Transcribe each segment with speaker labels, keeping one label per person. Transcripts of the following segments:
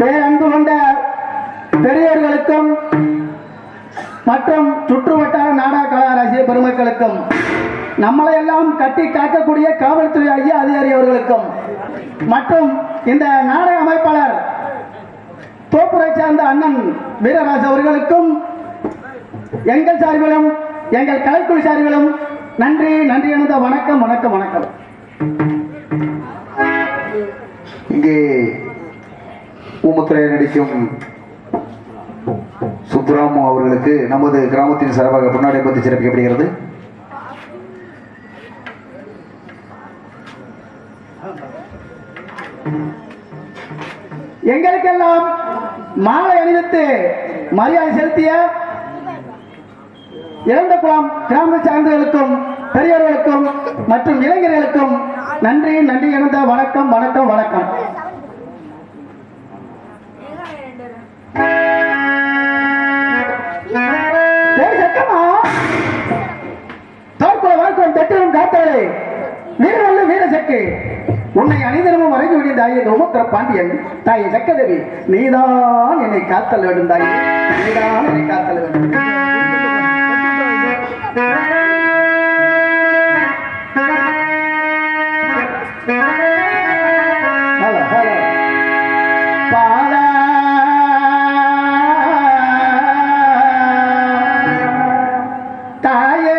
Speaker 1: பேரன்பு கொண்ட பெரியவர்களுக்கும் மற்றும் சுற்றுவட்டார நாடக கலா ரசிக பெருமக்களுக்கும் நம்மளை எல்லாம் கட்டி காக்கக்கூடிய காவல்துறை ஐயா அதிகாரி அவர்களுக்கும் மற்றும் இந்த நாடக அமைப்பாளர் தோப்புரை சார்ந்த அண்ணன் வீரராஜ் அவர்களுக்கும் எங்கள் சார்பிலும் எங்கள் கலைக்குழு சார்பிலும் நன்றி நன்றி அனுத வணக்கம் வணக்கம் வணக்கம்.
Speaker 2: இங்கே ஊமத்துறை நடிக்கும் சுப்ராமு அவர்களுக்கு நமது கிராமத்தின் சார்பாக பொன்னாடை பற்றி சிறப்பிக்கப்படுகிறது.
Speaker 1: எங்களுக்கெல்லாம் மாலை அணிவித்து மரியாதை செலுத்திய இளந்தகுளம் கிராம சார்ந்தவர்களுக்கும் பெரியவர்களுக்கும் மற்றும் இளைஞர்களுக்கும் நன்றி நன்றி இணைந்த வணக்கம் வணக்கம் வணக்கம். தட்டிலும் காத்தாலே வீரவல்ல வீரசக்கு உன்னை அணிதனமும் வரைந்து விடிய தாயே உமத்திர பாண்டியன் தாயை சக்கதேவி நீதான் என்னை காத்தல் வேண்டும் தாயே நீதான் என்னை காத்தல் வேண்டும். ஹலோ ஹலோ பாலா தாயே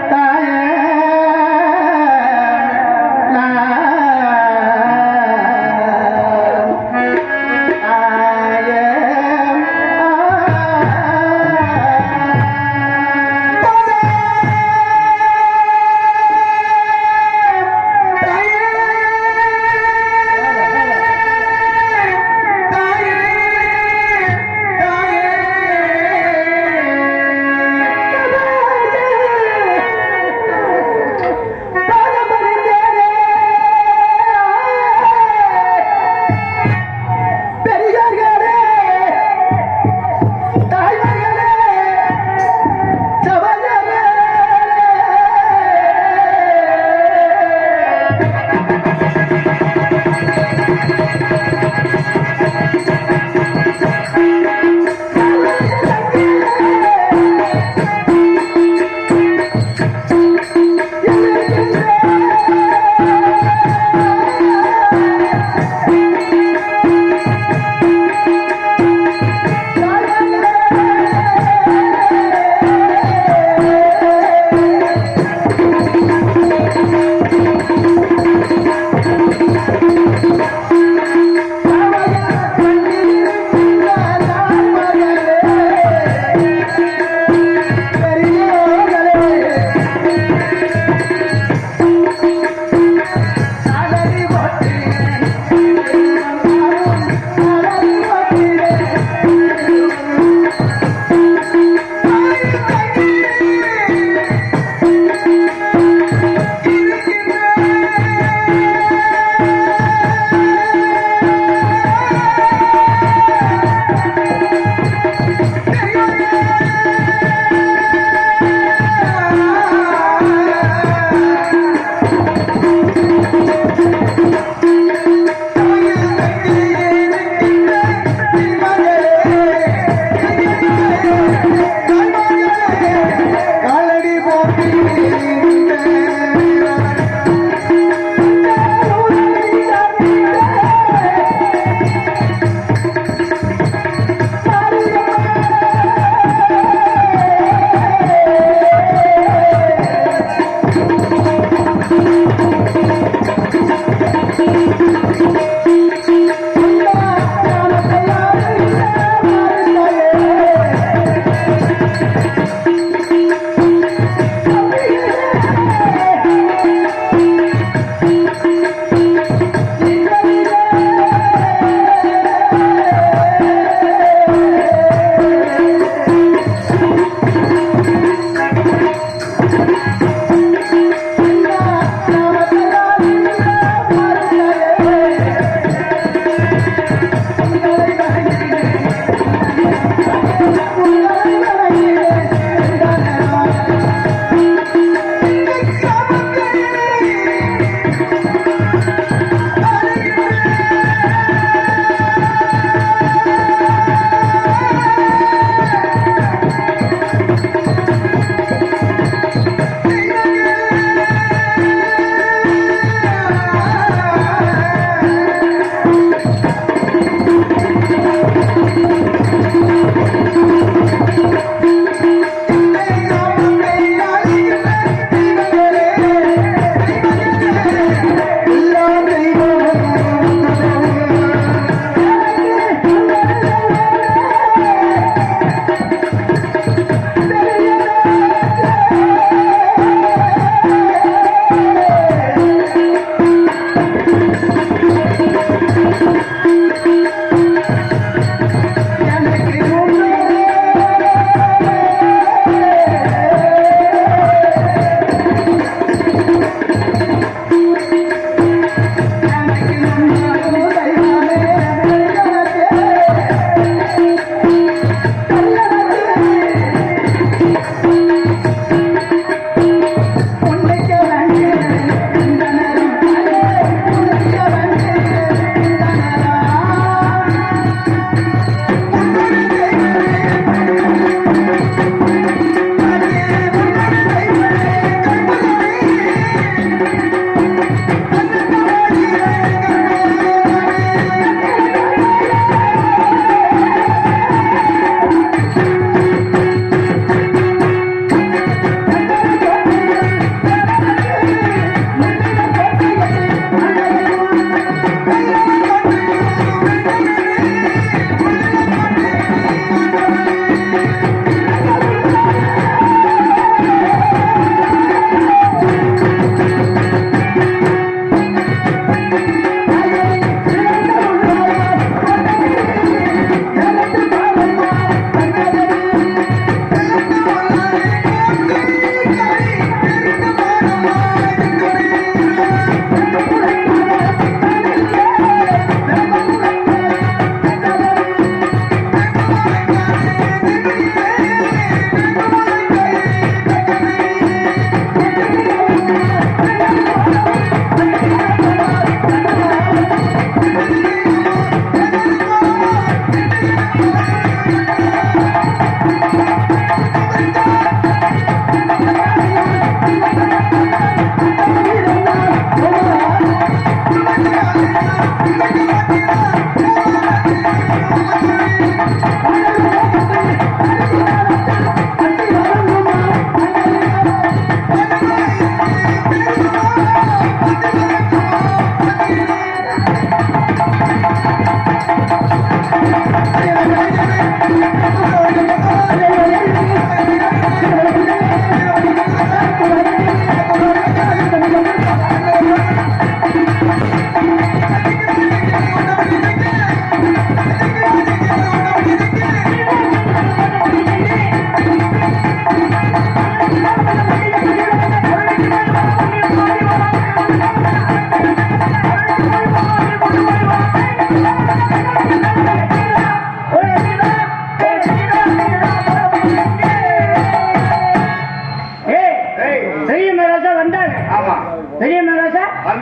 Speaker 1: தாயே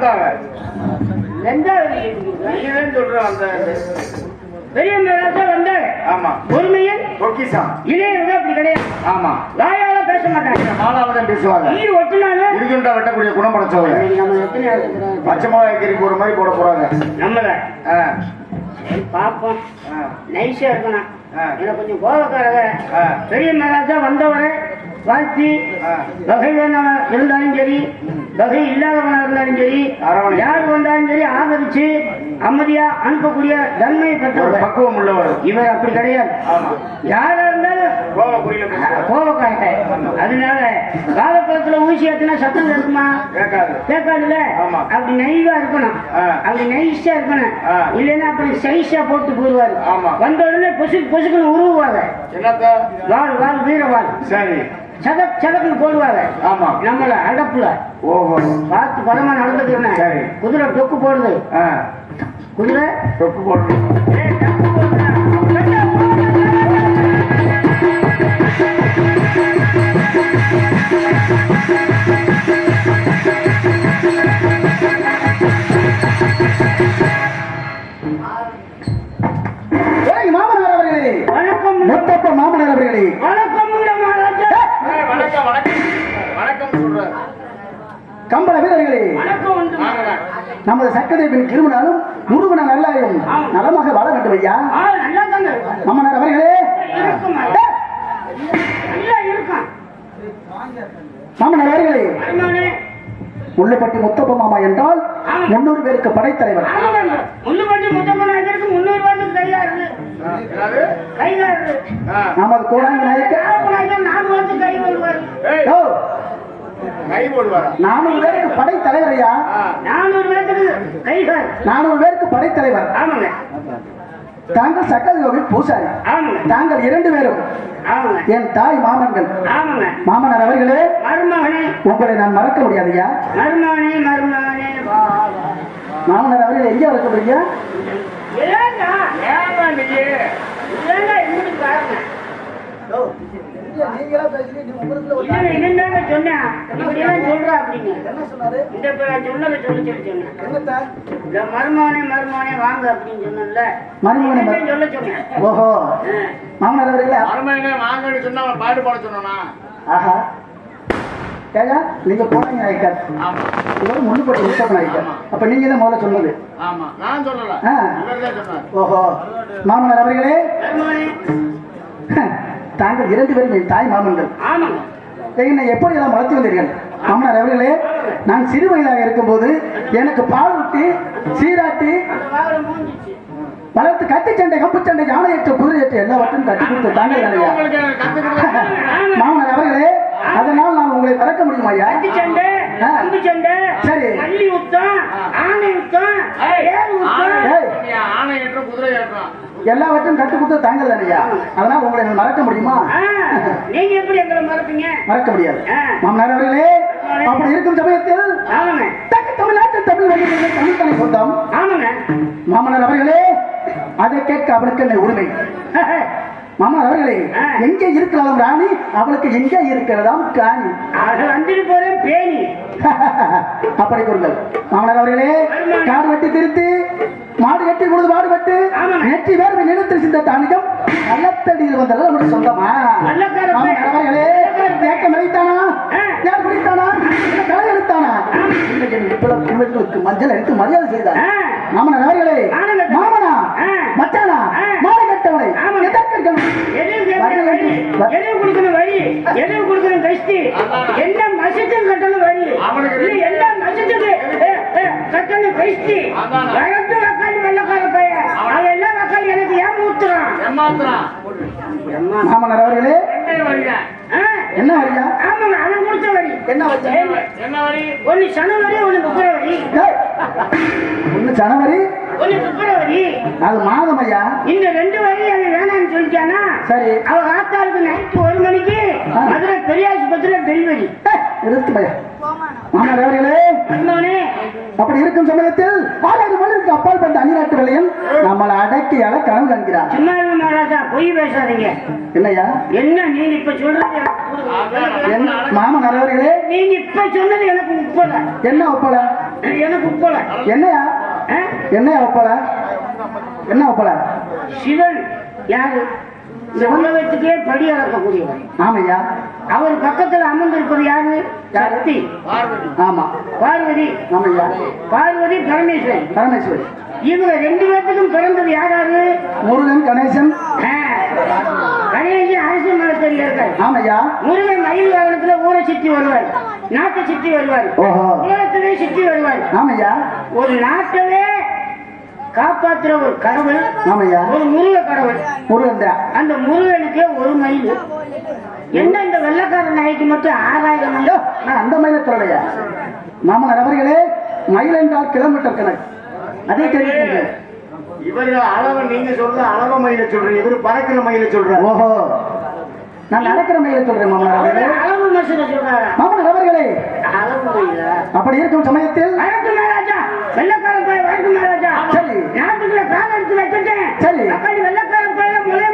Speaker 3: வந்தாங்க
Speaker 4: ரெண்டாவது
Speaker 3: நீதான் சொல்றேன் வந்தாங்க.
Speaker 4: பெரிய மகாராஜா வந்தாங்க.
Speaker 3: ஆமா
Speaker 4: பொறுமையில்
Speaker 3: பொக்கிஷம்.
Speaker 4: இளையவங்க அப்படி கிடையாது.
Speaker 3: ஆமா
Speaker 4: வாயால பேச மாட்டாங்க.
Speaker 3: மாலாவ தான் பேசுவாங்க.
Speaker 4: நீர் ஒட்டினாலும்
Speaker 3: இருக்கின்ற வெட்டக்கூடிய குணம் படைச்சவங்க.
Speaker 4: நம்ம எத்தனை ஆள் இருக்கிறோம்?
Speaker 3: பச்சை மிளகாய் கறி போற மாதிரி போட போறாங்க.
Speaker 4: நம்மள
Speaker 3: ஆ,
Speaker 4: பாப்போம்.
Speaker 3: ஆ,
Speaker 4: நைஸா இருக்கணும்.
Speaker 3: ஆ.
Speaker 4: எனக்கு கொஞ்சம் கோபக்காரங்க.
Speaker 3: ஆ.
Speaker 4: பெரிய மகாராஜா வந்தவரை வாழ்த்தி
Speaker 3: ஆ.
Speaker 4: வகை இருந்தாலும் சரி, வகை இல்லாதவனா இருந்தாலும் சரி,
Speaker 3: அரவணை.
Speaker 4: யார் வந்தாலும் சரி ஆதரிச்சு அமைதியா அனுப்பக்கூடிய தன்மை
Speaker 3: ஒரு
Speaker 4: பெற்றவர்.
Speaker 3: பக்குவம் உள்ளவர்.
Speaker 4: இவர் அப்படி கிடையாது.
Speaker 3: ஆமா
Speaker 4: யாரா இருந்தாலும்
Speaker 3: கோவ குறியில பேசுவார்.
Speaker 4: கோபக்காரன். அதனால வாழைப்பழத்துல ஊசி ஏத்தினா சத்தம் இருக்குமா?
Speaker 3: கேட்காது.
Speaker 4: கேட்காதுல்ல.
Speaker 3: ஆமா.
Speaker 4: அப்படி நைவா இருக்கணும்.
Speaker 3: ஆ.
Speaker 4: அப்படி நைஸா இருக்கணும்.
Speaker 3: ஆ.
Speaker 4: இல்லைன்னா அப்படி சைஸா போட்டு போடுவாரு.
Speaker 3: ஆமா.
Speaker 4: வந்த உடனே பொசுக்குன்னு உருவாங்க.
Speaker 3: என்னத்த
Speaker 4: வாழ் வீர வாழ்
Speaker 3: சரி
Speaker 4: சதக்குன்னு போடுவாங்க.
Speaker 3: ஆமா
Speaker 4: நம்மள அடப்புல
Speaker 3: ஓஹோ
Speaker 4: பார்த்து பலமா நடந்துக்கிறேன்.
Speaker 3: சரி.
Speaker 4: குதிரை டொக்கு போடுது.
Speaker 3: ஆ
Speaker 4: குதிரை
Speaker 3: தொப்பு போட்டு
Speaker 4: ஏய், டொக்கு போடுதுடா.
Speaker 1: ஏய் மாமனார் அவர்களே,
Speaker 4: வணக்கம்
Speaker 1: முத்தப்ப மாமனார் அவர்களே,
Speaker 4: வணக்கம் மகாராஜா.
Speaker 3: வணக்கம் வணக்கம் வணக்கம் சொல்றாரு.
Speaker 1: கம்பள வீரர்களே,
Speaker 4: வணக்கம் உண்டு.
Speaker 1: நமது சக்கதேவின் திருமணம் முருகன நல்லாயும் நலமாக வாழ வேண்டும் ஐயா.
Speaker 4: நல்லா தாங்க இருக்கும்.
Speaker 1: மாமனார் அவர்களே,
Speaker 4: இருக்கும். நல்லா இருக்கும்.
Speaker 1: மாமனார் அவர்களே,
Speaker 4: அருமானே.
Speaker 1: முள்ளுப்பட்டி முத்தப்ப மாமா என்றால் 300 பேருக்கு படைத்தலைவர்.
Speaker 4: ஆமாங்க. முள்ளுப்பட்டி முத்தப்பநாயகருக்கு 300 ரூபாய்க்கு கையாறு.
Speaker 3: என்னது?
Speaker 4: கையாறு.
Speaker 3: ஆ.
Speaker 1: நமது கோடாங்கி நாயக்கர்
Speaker 4: நாயகர் 4 ரூபாய்க்கு கை வருவார்.
Speaker 3: ஏய்,
Speaker 1: ஓ,
Speaker 3: கை போடுவாரா?
Speaker 1: 400 பேருக்கு படைத்தலைவர் ஐயா.
Speaker 4: 400 ரூபாய்க்கு கைகார்.
Speaker 1: 400 பேருக்கு படைத்தலைவர்.
Speaker 4: ஆமாங்க.
Speaker 1: தாங்கள் சக்கரகோவில் பூசாரி.
Speaker 4: ஆமாங்க.
Speaker 1: தாங்கள் 2 பேரும்
Speaker 4: ஆமாங்க.
Speaker 1: என் தாய் மாமன்கள்.
Speaker 4: ஆமாங்க.
Speaker 1: மாமனார் அவர்களே,
Speaker 4: மருமகனே
Speaker 1: உங்களை நான் மறக்க முடியாது ஐயா.
Speaker 4: மருமகனே வா வா.
Speaker 1: மாமனார் அவர்கள் எங்கே இருக்கப்படுறீங்க?
Speaker 4: ஏண்டா
Speaker 3: ஏமா நீயே?
Speaker 4: ஏண்டா இப்படி பாருங்க. இல்ல என்னங்க சொன்னேன். இப்படியெல்லாம் சொல்றா அப்படின்னு. இந்த பேர சொன்னதை சொல்லி சொன்னேன். இந்த மருமகனே வாங்க அப்படின்னு சொன்னேன்ல.
Speaker 1: மருமகனே
Speaker 4: என்னன்னு சொல்ல சொன்னேன்.
Speaker 1: ஓஹோ, மாமனார் அவர்களே,
Speaker 3: அரமனை வாங்கன்னு சொன்னா அவன் பாட்டு பாட சொன்னானா?
Speaker 1: ஆஹா, ஏங்க நீங்க கோடாங்கி நாயக்கர்,
Speaker 3: ஆமா
Speaker 1: இவர் முள்ளுப்பட்டி முத்தப்ப நாயக்கர். அப்ப நீங்க தான் முதல்ல சொன்னது.
Speaker 3: ஆமா நான் சொல்லல.
Speaker 1: ஆ.
Speaker 3: இவர்தான் சொன்னார்.
Speaker 1: ஓஹோ, மாமனார் அவர்களே,
Speaker 4: மருமகனே.
Speaker 1: தாங்கள் 2 பேரும் என் தாய் மாமன்கள்.
Speaker 4: ஆமாங்க.
Speaker 1: என்னை எப்படி எல்லாம் வளர்த்து வந்தீர்கள்? மாமனார் அவர்களே, நான் சிறு வயதாக இருக்கும்போது எனக்கு பால் ஊட்டி சீராட்டி
Speaker 4: அந்த வாகனம் மூஞ்சிச்சு.
Speaker 1: வளர்த்து கத்தி சண்டை கம்பு சண்டை யானையற்ற குதிரையற்ற எல்லாவற்றையும் கட்டி கொடுத்த தாங்கள் தானையா?
Speaker 3: உங்களுக்கு கத்து கொடுக்க
Speaker 1: மாமனார் அவர்களே, அதனால் நான் உங்களை மறக்க முடியுமா ஐயா?
Speaker 4: கத்தி சண்டை, அம்பு சண்டை,
Speaker 1: சரி.
Speaker 4: மல்லி உத்தம், ஆனை உத்தம், ஏர் உத்தம்.
Speaker 1: ஏய்,
Speaker 3: ஆணை ஏற்றம் குதிரை ஏற்றம்
Speaker 1: எல்லாவற்றையும் கட்டி கொடுத்த தாங்கள் தானையா? அதனால் உங்களை நான் மறக்க முடியுமா?
Speaker 4: நீங்க எப்படி எங்களை மறப்பீங்க?
Speaker 1: மறக்க முடியாது.
Speaker 4: ஆ.
Speaker 1: மாமனார் அவர்களே, அப்படி இருக்கும் சமயத்தில்
Speaker 4: ஆமாங்க.
Speaker 1: தமிழ்நாட்டில் தமிழ் வழியில் தமிழ்தானே சொந்தம்.
Speaker 4: ஆமாங்க.
Speaker 1: மாமனார் அவர்களே, அதை கேட்க அவளுக்கு என்ன உரிமை? மாமனார் அவர்களே, எங்கே இருக்கிறதாம் ராணி, அவளுக்கு எங்கே இருக்கிறதாம் காணி.
Speaker 4: அது வந்துட்டு போறேன் பேணி.
Speaker 1: அப்படி கூறுங்கள். மாமனார் அவர்களே, காடு வெட்டி திருத்தி மாடு கட்டி கொடுத்து மாடு வெட்டு நெற்றி வேர்வை நிலத்தில் சிந்த தானியம் கள்ளத்தடியில் வந்தது நம்முடைய சொந்தமா? மாமனார் அவர்களே, தேக்க மறைத்தானா? யார் குடித்தானா? களை எடுத்தானா? பிள்ளைகளுக்கு மஞ்சள் எடுத்து மரியாதை செய்தார். மாமனார் அவர்களே, மாமனா மச்சானா மாலை கட்டவனை எதற்கு
Speaker 4: எதுவும் கொடுக்கணும் வழி, எதுவும் கொடுக்கணும் கஷ்டி, என்ன மசத்துக்கு கட்டணும் வழி, எல்லா மசத்துக்கு கட்டணும் கஷ்டி. வளர்த்து வக்காளி வெள்ளக்கார பையன் அவன் எல்லாம் வக்காளி எனக்கு ஏமாத்துறான்.
Speaker 1: மாமனார் அவர்களே, என்ன வரியா?
Speaker 4: ஆமாங்க, அவன் கொடுத்த வரி.
Speaker 1: என்ன வச்ச?
Speaker 3: என்ன வரி?
Speaker 4: ஒன்னு சனவரி, ஒன்னு பிப்ரவரி.
Speaker 1: ஒன்னு ஜனவரி,
Speaker 4: ஒன்னு பிப்ரவரி.
Speaker 1: அது மாதம் ஐயா.
Speaker 4: இந்த 2 வரி அது வேணாம்னு சொல்லிட்டானா?
Speaker 1: சரி.
Speaker 4: அவ ஆத்தாளுக்கு நைட்டு 1 மணிக்கு மதுரை பெரியாஸ்பத்திரியில டெலிவரி.
Speaker 1: இருக்கு பையா. மாமனார் அவர்களே,
Speaker 4: அண்ணானே,
Speaker 1: அப்படி இருக்கும் சமயத்தில் 6 மணிக்கு அப்பால் பட்ட அணிநாட்டு விலையில் நம்மளை அடக்கி அட கனவு காண்கிறார்.
Speaker 4: சும்மா இருங்க மகாராஜா, பொய் பேசாதீங்க.
Speaker 1: என்னையா?
Speaker 4: என்ன நீங்க இப்ப சொல்றது எனக்கு
Speaker 1: மாமனார் அவர்களே,
Speaker 4: நீங்க இப்ப சொன்னது எனக்கு உட்பட
Speaker 1: என்ன ஒப்பல?
Speaker 4: எனக்கு உப்பல.
Speaker 1: என்னையா என்னையா ஒப்பல என்ன ஒப்பல?
Speaker 4: சிவன் யாரு? இந்த உலகத்துக்கே படி அளக்கக்கூடியவர்.
Speaker 1: ஆமையா.
Speaker 4: அவர் பக்கத்தில் அமர்ந்திருப்பது யாரு? சக்தி.
Speaker 1: ஆமா
Speaker 4: பார்வதி.
Speaker 1: ஆமையா.
Speaker 4: பார்வதி பரமேஸ்வரி.
Speaker 1: பரமேஸ்வரி.
Speaker 4: இவங்க ரெண்டு பேர்த்துக்கும் பிறந்தது யாராரு?
Speaker 1: முருகன் கணேசன்.
Speaker 4: கணேசன் அரசு மரத்தில் இருக்கார்.
Speaker 1: ஆமையா.
Speaker 4: முருகன் மயில் வாகனத்துல ஊரை சுற்றி வருவார், நாட்டை சுற்றி வருவார், உலகத்திலே சுற்றி வருவார்.
Speaker 1: ஆமையா.
Speaker 4: ஒரு நாட்டவே காப்பாற்றுற ஒரு கடவுள்.
Speaker 1: ஆமையா. ஒரு
Speaker 4: முருக கடவுள்.
Speaker 1: முருகன். அந்த
Speaker 4: முருகனுக்கே ஒரு மயில். என்ன இந்த வெள்ளக்கார நாய்க்கு மட்டும் 6000?
Speaker 1: நான் அந்த மயில சொல்லலையா மாமனார் அவர்களே. மயில் என்றால் கிலோமீட்டர் கணக்கு, அதே தெரியுங்க.
Speaker 2: இவரு அளவை நீங்க சொல்ற அளவ மயில சொல்றீங்க, இவரு பறக்கிற மயில சொல்றாரு.
Speaker 1: ஓஹோ, நான் நடக்கிற மயில சொல்றேன் மாமனார் அவர்களே.
Speaker 4: அளவு மசில சொல்றாரு
Speaker 1: மாமனார் அவர்களே.
Speaker 4: அளவு மயில அப்படி
Speaker 1: இருக்கும் சமயத்தில்
Speaker 4: வெள்ளக்காரன் போய் வழக்கு மேலாஜா. சரி, நாட்டுக்குள்ள கால எடுத்து வச்சுட்டேன். சரி, வெள்ளக்காரன் போய் முளைய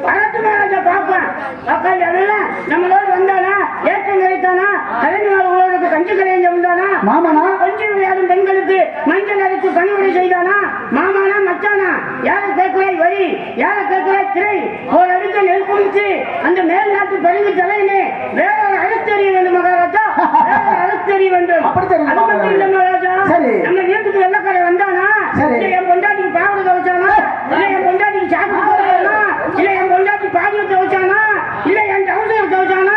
Speaker 4: வழக்கு மேலாஜா பாப்பேன். மக்கள் அதெல்லாம் நம்மளோட வந்தானா, ஏற்றம் கிடைத்தானா, கலைஞர் உலகத்துக்கு கஞ்சி கலைஞ வந்தானா, மாமனா கொஞ்சி விளையாடும் பெண்களுக்கு மஞ்சள் அரைத்து பணிவுரை செய்தானா, மாமானா மச்சானா, யாரை கேட்கிறாய் வரி, யாரை கேட்கிறாய் திரை, ஒரு அடுக்க நெல் குடிச்சு அந்த மேல் நாட்டு பணிவு தலையிலே வேற ஒரு அழுத்தறிய வேண்டும் மகாராஜா, வேற ஒரு அழுத்தறிய வேண்டும். அது மட்டும் இல்ல மகாராஜா, நம்ம வீட்டுக்கு வெள்ளக்காரை வந்தானா, என் பொண்டாட்டிக்கு பாவடை துவைச்சானா, இல்ல என் பொண்டாட்டிக்கு சாக்கு போடுறானா, இல்ல என் பொண்டாட்டி பாதியை துவைச்சானா, இல்ல என் டவுசர் துவைச்சானா,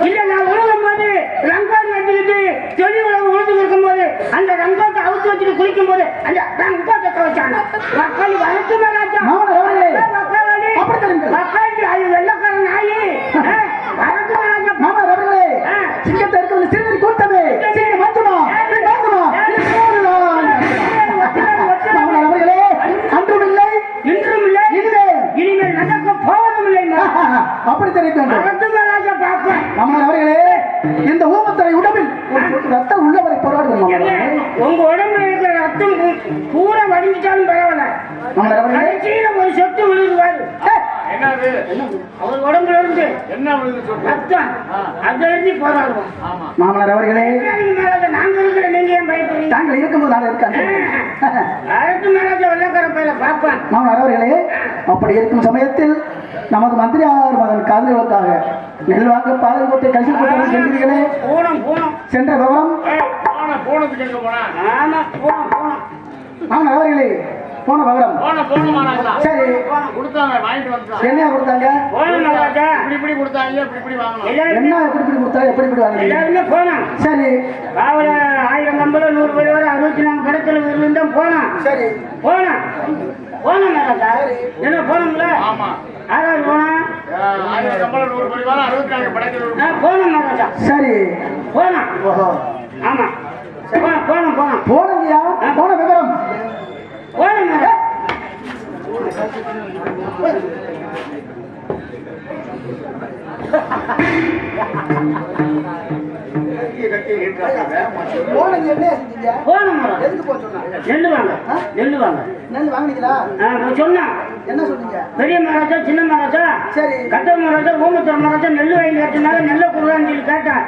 Speaker 4: இல்ல நான் உழுகும் போது ரங்காடி கட்டிக்கிட்டு தொழில் உழவு உழுது இருக்கும் போது அந்த ரங்கத்தை அவுத்து வச்சுட்டு குளிக்கும் போது அந்த ரங்கத்தை துவைச்சானா. மக்கள் வளர்த்து மகாராஜா, மக்கள் வெள்ளக்காரன் ஆயி வளர்த்து மகாராஜா. மாமனார் அவர்களே, சிங்கத்தை இருக்கிறது சிறுநீர் கூட்டமே மாமனார் அவர்களே, அன்றும் இல்லை இன்றும் இல்லை இனிமேல் நடக்க போவதும் இல்லை. அப்படி தெரிவிக்க ராஜா பார்ப்பேன். மாமனார் அவர்களே, இந்த ஊமத்தலை உடம்பில் ரத்தம் உள்ளவரை போராடுவோம். உங்க உடம்புல இருக்கிற ரத்தம் பூரா வடிஞ்சிட்டாலும் பரவாயில்ல, கடைசியில ஒரு சொட்டு விழுதுவாரு. அவர் உடம்புல இருந்து என்ன ரத்தம் அதை எழுதி போராடுவோம். மாமனார் அவர்களே, நாங்க இருக்கிற நீங்க ஏன் பயப்படுறீங்க? தாங்கள் இருக்கும்போது நான் இருக்கேன். அரசு மேலாஜா வெள்ளக்கார பயில பார்ப்பேன். மாமனார் அவர்களே, அப்படி இருக்கும் சமயத்தில் நமது மந்திரியார் மகன் காதலுக்காக நெல் வாங்க பாலங்கோட்டை கழிச்சு போட்டு சென்றீர்களே, சென்ற விவரம் மாமனார் அவர்களே, போன விவரம் சரி என்ன கொடுத்தாங்க?
Speaker 3: இப்படி கொடுத்தாங்க, இப்படி வாங்கணும்.
Speaker 1: என்ன எப்படி கொடுத்தாங்க, எப்படி வாங்க? சரி,
Speaker 4: 1000 கம்பளம் 100 பேர் வரை 64 கடத்தல ஊர்ல போனான். சரி, போனா என்ன போனோம்ல. ஆமா, யாராவது போனா
Speaker 3: 1000 கம்பளம் 100 பேர் வரை 64 படைக்கல
Speaker 4: போனோம் மகாராஜா. சரி, போனா. ஆமா,
Speaker 1: போனங்கய்யா. போன விவரம்
Speaker 4: போன பெரிய மகாராஜா, சின்ன மகாராஜா, கட்ட மகாராஜா, ஊமத்துற மகாராஜா நெல் வாங்கி கட்டினால நெல்ல குடுறான்னு சொல்லி கேட்டேன்.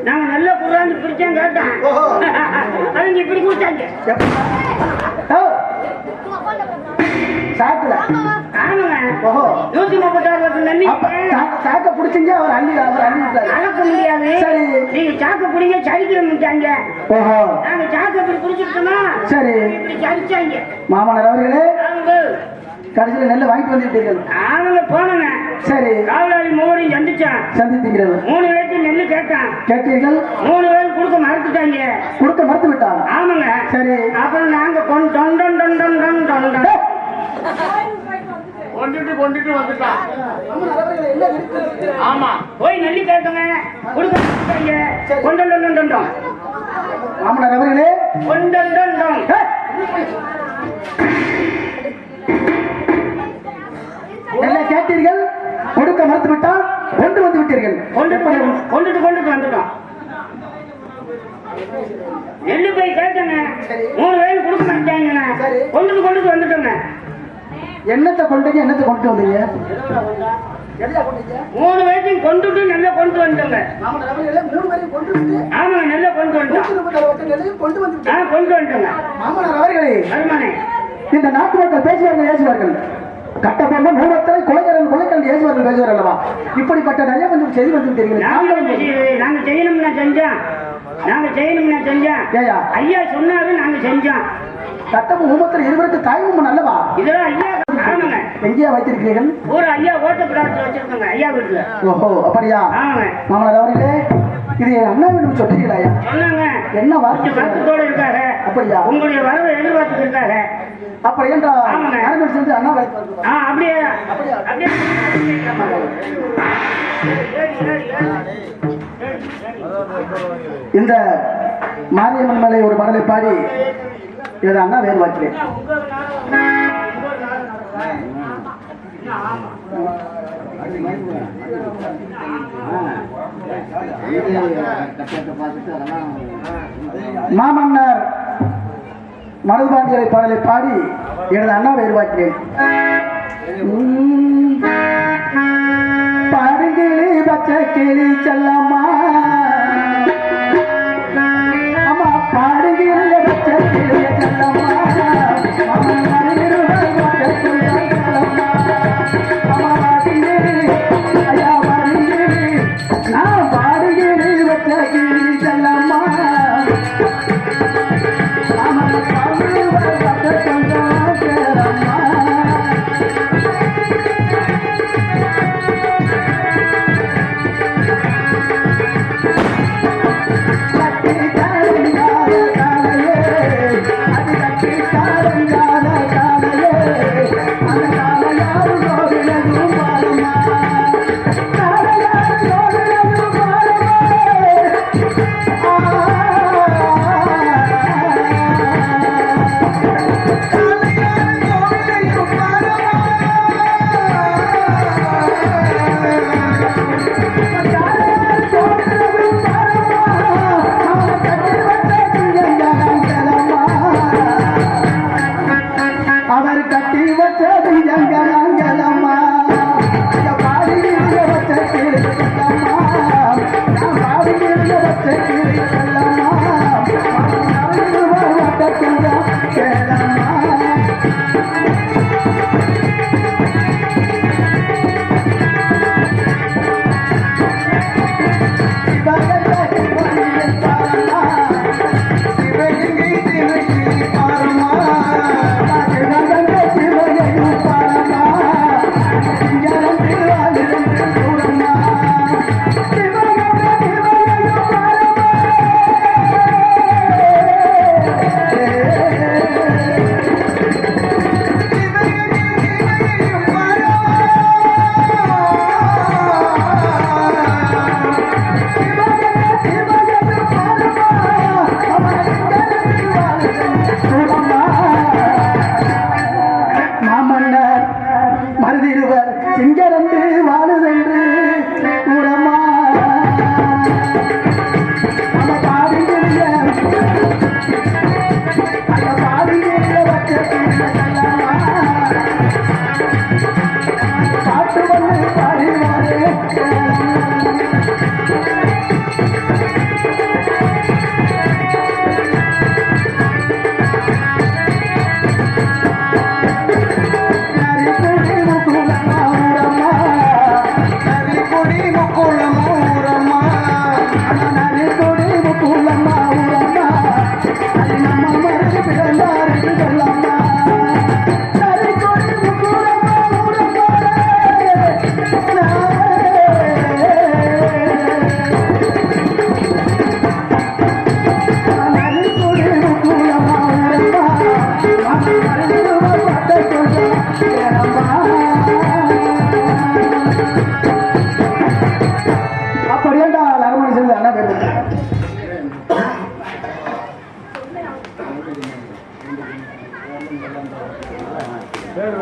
Speaker 4: நாங்க நெல்ல குடுறான்னு பிடிச்சேன் கேட்டேன். அவங்க இப்படி கொடுத்தாங்க.
Speaker 1: சாக்குல
Speaker 4: 136 நெல்லி
Speaker 1: சாக்க பிடிச்சிங்க. அவர் அள்ளி அளக்க முடியாது. சரி,
Speaker 4: நீங்க சாக்க பிடிங்க சரிக்கிறோம்ட்டாங்க. நாங்க சாக்க இப்படி பிடிச்சிட்டோமா? சரி, இப்படி சரிச்சாங்க.
Speaker 1: மாமனார் அவர்களே, கடைசியில் நெல்லை வாங்கிட்டு வந்துட்டீர்கள்.
Speaker 4: அவங்க போனங்க. சரி, காவலாளி 3 சந்தித்தீர்கள். 3 பேருக்கு நெல்லு கேட்டீர்கள். 3 பேர் கொடுக்க மறுத்துட்டாங்க.
Speaker 1: கொடுக்க மறுத்து விட்டாங்க.
Speaker 4: ஆமாங்க. சரி, அப்புறம் நாங்க
Speaker 3: கொண்டுட்டு வந்துட்டான். ஆமா,
Speaker 4: போய் நெல்லி கேட்டோங்க, கொடுக்க மறுத்துட்டாங்க.
Speaker 1: மாமனார் அவர்களே, நெல்லை கேட்டீர்கள், கொடுக்க மறுத்து விட்டால் கொண்டு வந்து விட்டீர்கள்.
Speaker 4: கொண்டுட்டு வந்துட்டோம். நெல்லு போய் கேட்டேங்க, 3 பேர் கொடுக்க மாட்டாங்க. கொண்டுட்டு வந்துட்டோங்க.
Speaker 1: என்னத்தை கொண்டீங்க, என்னத்தை கொண்டு வந்தீங்க? எதையா கொண்டீங்க?
Speaker 4: 3 பேரையும் கொண்டுட்டு நல்லா கொண்டு வந்துட்டோங்க.
Speaker 1: மாமனார் அவர்களே 3 பேரையும் கொண்டு வந்து
Speaker 4: ஆமாங்க, நல்லா கொண்டு வந்துட்டோம்.
Speaker 1: 136 நிலையும் கொண்டு வந்து
Speaker 4: கொண்டு வந்துட்டோங்க.
Speaker 1: மாமனார் அவர்களே,
Speaker 4: வருமானே
Speaker 1: இந்த நாட்டு மக்கள் பேசுவார்கள் ஏசுவார்கள், கட்டப்பட்ட மூலத்தரை கொலைக்கல் ஏசுவார்கள் பேசுவார் அல்லவா? இப்படிப்பட்ட நிறைய கொஞ்சம் செய்தி வந்து தெரியும்.
Speaker 4: நாங்க செய்யணும்னா செஞ்சோம், நாங்க செய்யணும்னா செஞ்சோம்.
Speaker 1: ஏயா
Speaker 4: ஐயா சொன்னாரு, நாங்க செஞ்சோம்.
Speaker 1: கட்டமும் ஊமத்தில் இருவருக்கு தாய்மும் அல்லவா?
Speaker 4: இதெல்லாம் ஐயா ஆமாங்க.
Speaker 1: எங்கேயா வைத்திருக்கிறீர்கள்?
Speaker 4: ஒரு ஐயா ஓட்ட பிரார்த்தனை வச்சிருக்கோங்க ஐயா வீட்டுல.
Speaker 1: ஓஹோ, அப்படியா?
Speaker 4: ஆமாங்க.
Speaker 1: மாமனார் அவர்களே, இது அண்ணா வீடு சொல்றீங்களா?
Speaker 4: சொன்னாங்க.
Speaker 1: என்ன வார்த்தை?
Speaker 4: வருத்தத்தோட இருக்காங்க. அப்படியா? உங்களுடைய வரவை எதிர்பார்த்துட்டு இருக்காங்க.
Speaker 1: அப்படி என்றா அரங்கல் சென்று அண்ணா வேலைக்கு வருவாங்க.
Speaker 4: அப்படியே அப்படியே
Speaker 1: இந்த மாரியம்மன் மேலே ஒரு பாடலை பாடி இதை அண்ணா வேறு வாக்கிறேன். மாமன்னர் மருதுபாண்டியரை பாடலை பாடி எனது அண்ணா வேறு வாக்கிறேன். பாடுகிளி பச்சை கிளி செல்லம்மா, அம்மா பாடுகிளி பச்சை கிளி செல்லம்மா, நான் பாடுகிளி பச்சை கிளி செல்லம்மா,
Speaker 3: வேறு